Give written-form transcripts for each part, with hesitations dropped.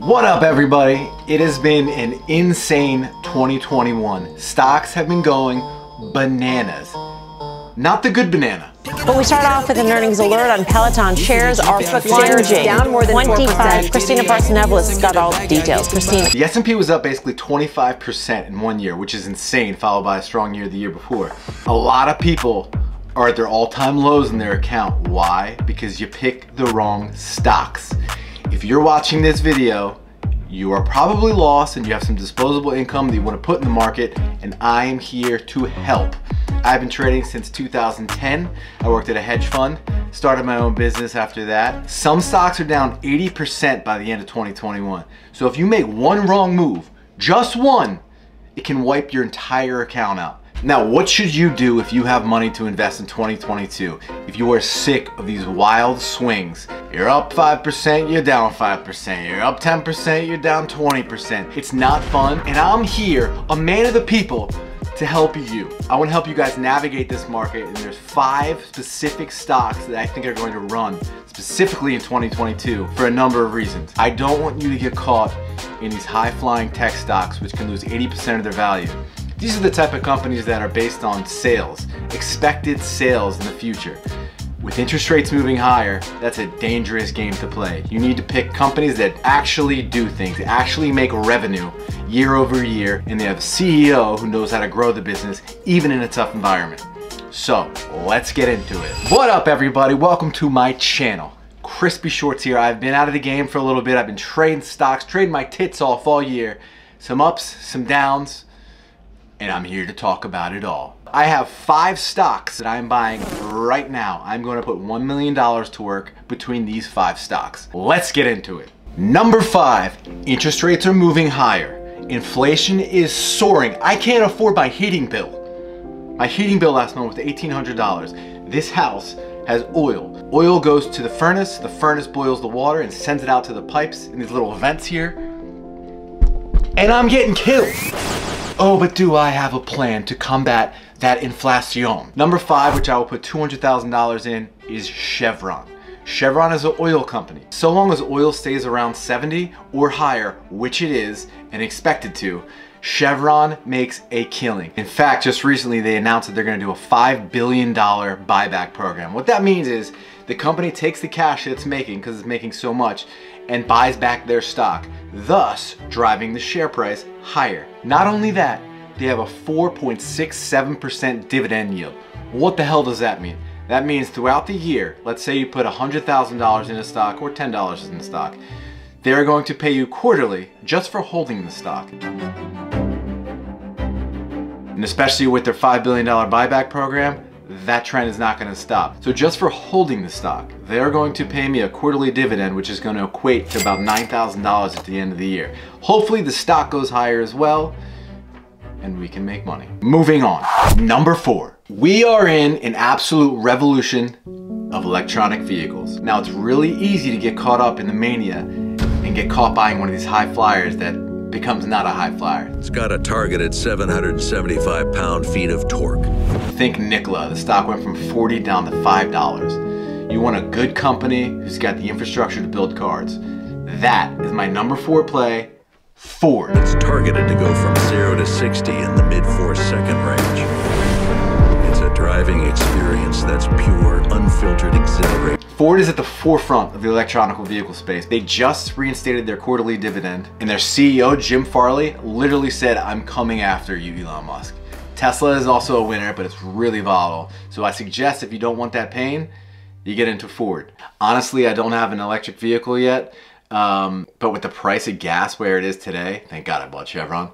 What up, everybody? It has been an insane 2021. Stocks have been going bananas. Not the good banana. But we start off with an earnings alert on Peloton shares are plunging down more than 25%. Christina Parsonevelis has got all the details. Christina. The S&P was up basically 25% in 1 year, which is insane, followed by a strong year the year before. A lot of people are at their all-time lows in their account. Why? Because you pick the wrong stocks. If you're watching this video, you are probably lost and you have some disposable income that you want to put in the market, and I am here to help. I've been trading since 2010. I worked at a hedge fund, started my own business after that. Some stocks are down 80% by the end of 2021. So if you make one wrong move, just one, it can wipe your entire account out. Now, what should you do if you have money to invest in 2022? If you are sick of these wild swings, you're up 5%, you're down 5%, you're up 10%, you're down 20%. It's not fun, and I'm here, a man of the people, to help you. I want to help you guys navigate this market, and there's 5 specific stocks that I think are going to run specifically in 2022 for a number of reasons. I don't want you to get caught in these high-flying tech stocks which can lose 80% of their value. These are the type of companies that are based on sales, expected sales in the future. With interest rates moving higher, that's a dangerous game to play. You need to pick companies that actually do things, actually make revenue year over year, and they have a CEO who knows how to grow the business even in a tough environment. So let's get into it. What up, everybody? Welcome to my channel. Crispy Shorts here. I've been out of the game for a little bit. I've been trading stocks, trading my tits off all year. Some ups, some downs, and I'm here to talk about it all. I have 5 stocks that I'm buying right now. I'm going to put $1 million to work between these 5 stocks. Let's get into it. Number 5, interest rates are moving higher. Inflation is soaring. I can't afford my heating bill. My heating bill last month was $1,800. This house has oil. Oil goes to the furnace boils the water and sends it out to the pipes in these little vents here. And I'm getting killed. Oh, but do I have a plan to combat that inflation? Number 5, which I will put $200,000 in, is Chevron. Chevron is an oil company. So long as oil stays around 70 or higher, which it is and expected to, Chevron makes a killing. In fact, just recently they announced that they're going to do a $5 billion buyback program. What that means is the company takes the cash that it's making, because it's making so much, and buys back their stock, thus driving the share price higher. Not only that, they have a 4.67% dividend yield. What the hell does that mean? That means throughout the year, let's say you put $100,000 in a stock or $10 in the stock, they're going to pay you quarterly just for holding the stock. And especially with their $5 billion buyback program, that trend is not going to stop. So just for holding the stock, they're going to pay me a quarterly dividend, which is going to equate to about $9,000 at the end of the year. Hopefully the stock goes higher as well, and we can make money. Moving on. Number 4. We are in an absolute revolution of electronic vehicles. Now, it's really easy to get caught up in the mania and get caught buying one of these high flyers that becomes not a high flyer. It's got a targeted 775 pound-feet of torque. Think Nikola. The stock went from $40 down to $5. You want a good company who's got the infrastructure to build cars. That is my number 4 play, Ford. It's targeted to go from 0 to 60 in the mid-4-second range. It's a driving experience that's pure, unfiltered exhilaration. Ford is at the forefront of the electronic vehicle space. They just reinstated their quarterly dividend, and their CEO, Jim Farley, literally said, "I'm coming after you, Elon Musk." Tesla is also a winner, but it's really volatile. So I suggest if you don't want that pain, you get into Ford. Honestly, I don't have an electric vehicle yet, but with the price of gas where it is today, thank God I bought Chevron,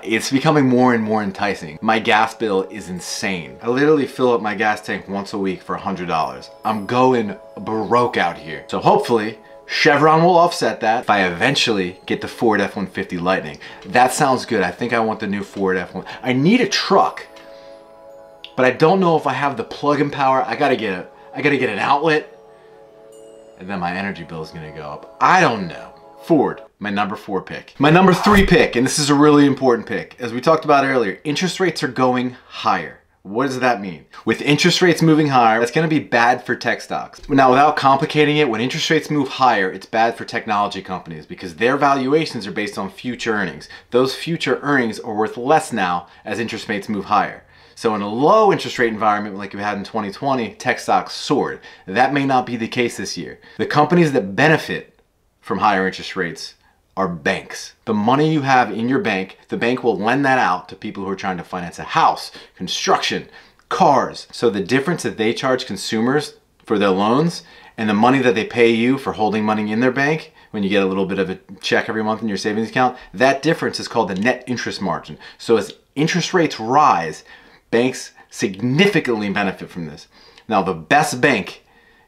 it's becoming more and more enticing. My gas bill is insane. I literally fill up my gas tank once a week for $100. I'm going broke out here. So hopefully, Chevron will offset that if I eventually get the Ford F-150 Lightning. That sounds good. I think I want the new Ford F-150. I need a truck, but I don't know if I have the plug-in power. I gotta get an outlet, and then my energy bill is gonna go up. I don't know. Ford, my number 4 pick. My number 3 pick, and this is a really important pick. As we talked about earlier, interest rates are going higher. What does that mean? With interest rates moving higher, that's gonna be bad for tech stocks. Now, without complicating it, when interest rates move higher, it's bad for technology companies because their valuations are based on future earnings. Those future earnings are worth less now as interest rates move higher. So in a low interest rate environment like we had in 2020, tech stocks soared. That may not be the case this year. The companies that benefit from higher interest rates are banks. The money you have in your bank, the bank will lend that out to people who are trying to finance a house, construction, cars. So the difference that they charge consumers for their loans and the money that they pay you for holding money in their bank, when you get a little bit of a check every month in your savings account, that difference is called the net interest margin. So as interest rates rise, banks significantly benefit from this. Now, the best bank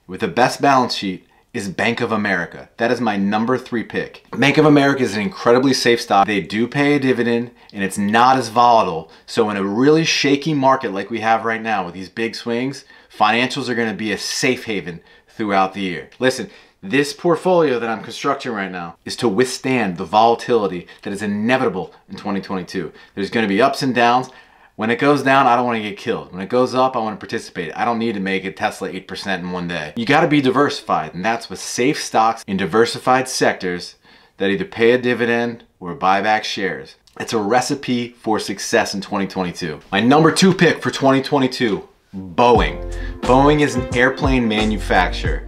with the best balance sheet is Bank of America. That is my number 3 pick. Bank of America is an incredibly safe stock. They do pay a dividend and it's not as volatile. So in a really shaky market like we have right now with these big swings, financials are gonna be a safe haven throughout the year. Listen, this portfolio that I'm constructing right now is to withstand the volatility that is inevitable in 2022. There's gonna be ups and downs. When it goes down, I don't want to get killed. When it goes up, I want to participate. I don't need to make it Tesla 8% in one day. You got to be diversified, and that's with safe stocks in diversified sectors that either pay a dividend or buy back shares. It's a recipe for success in 2022. My number 2 pick for 2022, Boeing. Boeing is an airplane manufacturer.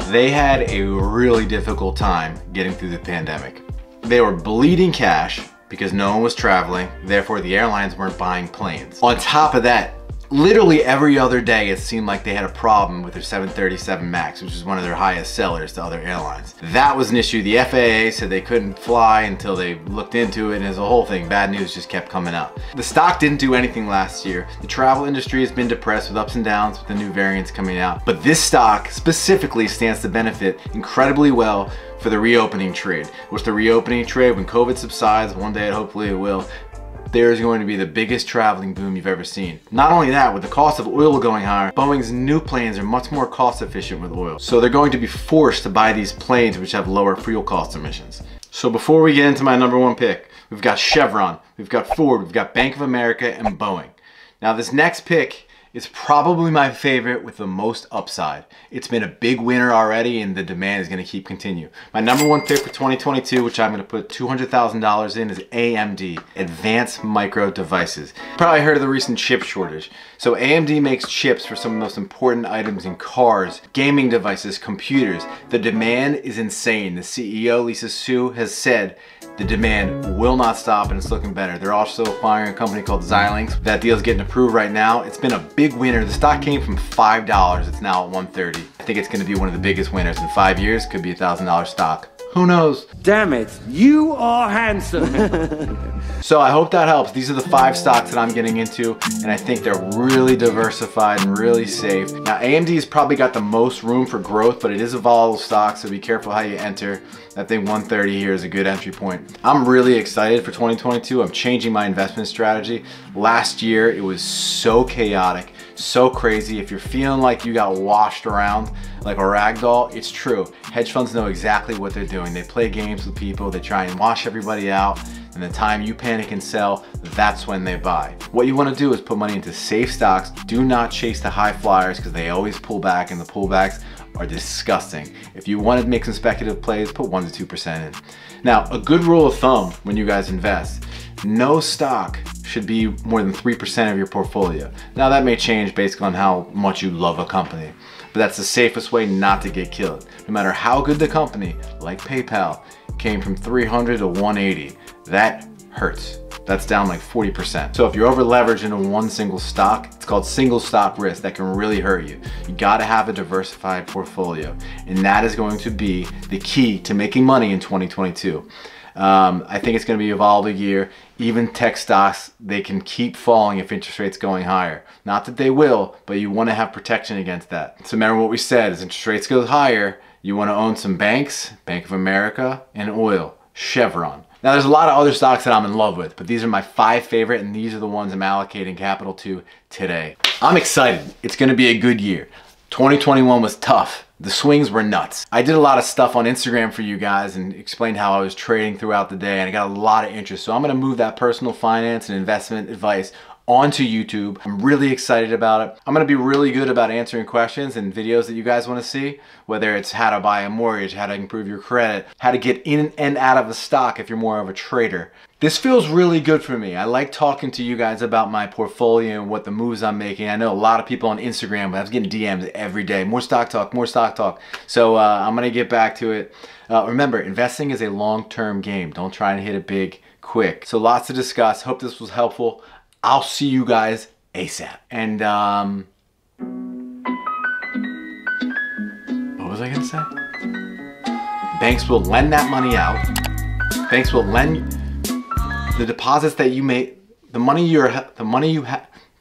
They had a really difficult time getting through the pandemic. They were bleeding cash because no one was traveling, therefore the airlines weren't buying planes. On top of that, literally every other day it seemed like they had a problem with their 737 MAX, which is one of their highest sellers to other airlines. That was an issue. The FAA said they couldn't fly until they looked into it, and as a whole thing, bad news just kept coming out. The stock didn't do anything last year. The travel industry has been depressed with ups and downs with the new variants coming out. But this stock specifically stands to benefit incredibly well for the reopening trade. What's the reopening trade? When COVID subsides, one day hopefully it will, there's going to be the biggest traveling boom you've ever seen. Not only that, with the cost of oil going higher, Boeing's new planes are much more cost efficient with oil. So they're going to be forced to buy these planes which have lower fuel cost emissions. So before we get into my number 1 pick, we've got Chevron, we've got Ford, we've got Bank of America, and Boeing. Now this next pick is probably my favorite with the most upside. It's been a big winner already and the demand is gonna keep continue. My number 1 pick for 2022, which I'm gonna put $200,000 in, is AMD, Advanced Micro Devices. You probably heard of the recent chip shortage. So AMD makes chips for some of the most important items in cars, gaming devices, computers. The demand is insane. The CEO, Lisa Su, has said the demand will not stop and it's looking better. They're also acquiring a company called Xilinx. That deal's getting approved right now. It's been a big winner. The stock came from $5. It's now at $130. I think it's gonna be one of the biggest winners in 5 years. Could be a $1,000 stock. Who knows? Damn it, you are handsome. So I hope that helps. These are the 5 stocks that I'm getting into, and I think they're really diversified and really safe. Now AMD's probably got the most room for growth, but it is a volatile stock, so be careful how you enter. I think 130 here is a good entry point. I'm really excited for 2022. I'm changing my investment strategy. Last year, it was so chaotic, so crazy. If you're feeling like you got washed around like a rag doll, it's true. Hedge funds know exactly what they're doing. They play games with people. They try and wash everybody out. And the time you panic and sell, that's when they buy. What you want to do is put money into safe stocks. Do not chase the high flyers because they always pull back, and the pullbacks are disgusting. If you want to make some speculative plays, put 1 to 2% in. Now, a good rule of thumb when you guys invest, no stock should be more than 3% of your portfolio. Now that may change based on how much you love a company, but that's the safest way not to get killed. No matter how good the company, like PayPal, came from 300 to 180, that hurts. That's down like 40%. So if you're over leveraged into one single stock, it's called single stock risk. That can really hurt you. You gotta have a diversified portfolio. And that is going to be the key to making money in 2022. I think it's gonna be a volatile year. Even tech stocks, they can keep falling if interest rates going higher. Not that they will, but you wanna have protection against that. So remember what we said, as interest rates go higher, you wanna own some banks, Bank of America, and oil, Chevron. Now there's a lot of other stocks that I'm in love with, but these are my 5 favorite, and these are the ones I'm allocating capital to today. I'm excited. It's gonna be a good year. 2021 was tough. The swings were nuts. I did a lot of stuff on Instagram for you guys and explained how I was trading throughout the day, and I got a lot of interest. So I'm gonna move that personal finance and investment advice onto YouTube. I'm really excited about it. I'm gonna be really good about answering questions and videos that you guys wanna see, whether it's how to buy a mortgage, how to improve your credit, how to get in and out of a stock if you're more of a trader. This feels really good for me. I like talking to you guys about my portfolio and what the moves I'm making. I know a lot of people on Instagram, but I was getting DMs every day. More stock talk, more stock talk. So I'm gonna get back to it. Remember, investing is a long-term game. Don't try and hit it big quick. So lots to discuss. Hope this was helpful. I'll see you guys ASAP. And what was I gonna say? Banks will lend that money out. Banks will lend the deposits that you make, the money you have.